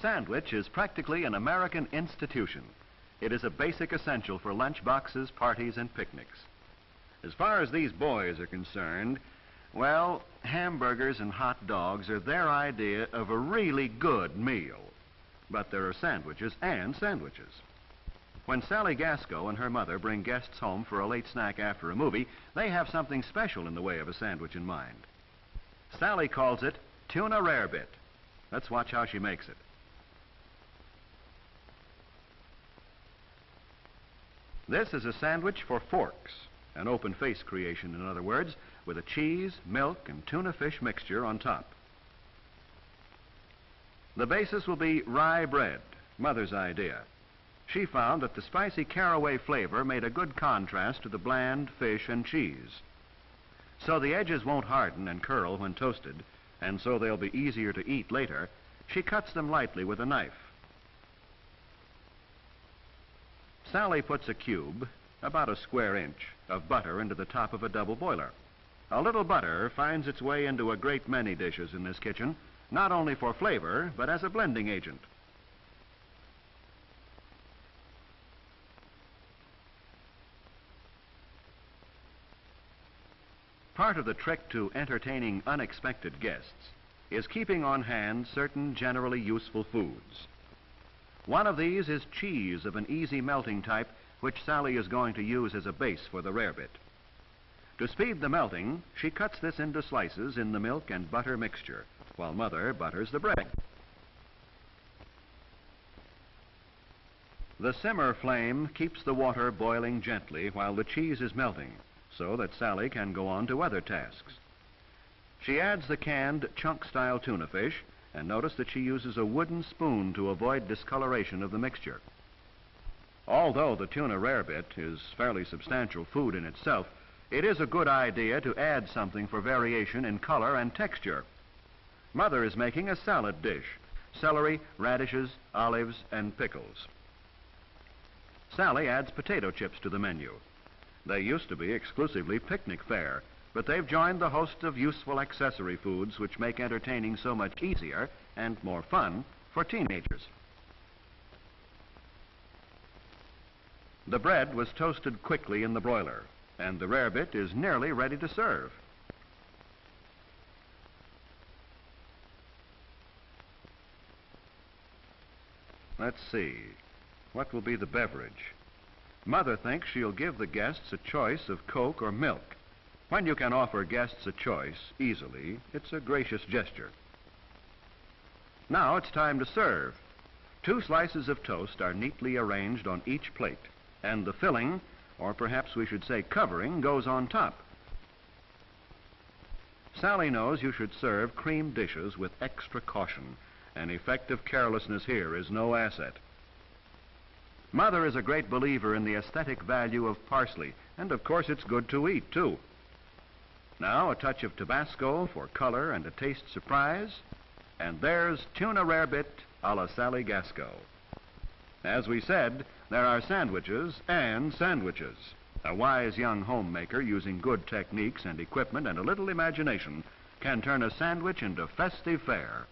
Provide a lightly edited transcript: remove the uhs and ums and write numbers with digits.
sandwich is practically an American institution. It is a basic essential for lunch boxes, parties, and picnics. As far as these boys are concerned, well, hamburgers and hot dogs are their idea of a really good meal. But there are sandwiches and sandwiches. When Sally Gasco and her mother bring guests home for a late snack after a movie, they have something special in the way of a sandwich in mind. Sally calls it tuna rarebit. Let's watch how she makes it. This is a sandwich for forks, an open-face creation, in other words, with a cheese, milk, and tuna fish mixture on top. The basis will be rye bread, Mother's idea. She found that the spicy caraway flavor made a good contrast to the bland fish and cheese. So the edges won't harden and curl when toasted, and so they'll be easier to eat later. She cuts them lightly with a knife. Sally puts a cube, about a square inch, of butter into the top of a double boiler. A little butter finds its way into a great many dishes in this kitchen, not only for flavor, but as a blending agent. Part of the trick to entertaining unexpected guests is keeping on hand certain generally useful foods. One of these is cheese of an easy melting type, which Sally is going to use as a base for the rarebit. To speed the melting, she cuts this into slices in the milk and butter mixture, while Mother butters the bread. The simmer flame keeps the water boiling gently while the cheese is melting, so that Sally can go on to other tasks. She adds the canned chunk-style tuna fish, and notice that she uses a wooden spoon to avoid discoloration of the mixture. Although the tuna rarebit is fairly substantial food in itself, it is a good idea to add something for variation in color and texture. Mother is making a salad dish: celery, radishes, olives, and pickles. Sally adds potato chips to the menu. They used to be exclusively picnic fare, but they've joined the host of useful accessory foods which make entertaining so much easier and more fun for teenagers. The bread was toasted quickly in the broiler, and the rarebit is nearly ready to serve. Let's see, what will be the beverage? Mother thinks she'll give the guests a choice of Coke or milk. When you can offer guests a choice easily, it's a gracious gesture. Now it's time to serve. 2 slices of toast are neatly arranged on each plate, and the filling, or perhaps we should say covering, goes on top. Sally knows you should serve cream dishes with extra caution. An effective carelessness here is no asset. Mother is a great believer in the aesthetic value of parsley, and of course it's good to eat, too. Now a touch of Tabasco for color and a taste surprise, and there's tuna rarebit a la Sally Gasco. As we said, there are sandwiches and sandwiches. A wise young homemaker using good techniques and equipment and a little imagination can turn a sandwich into festive fare.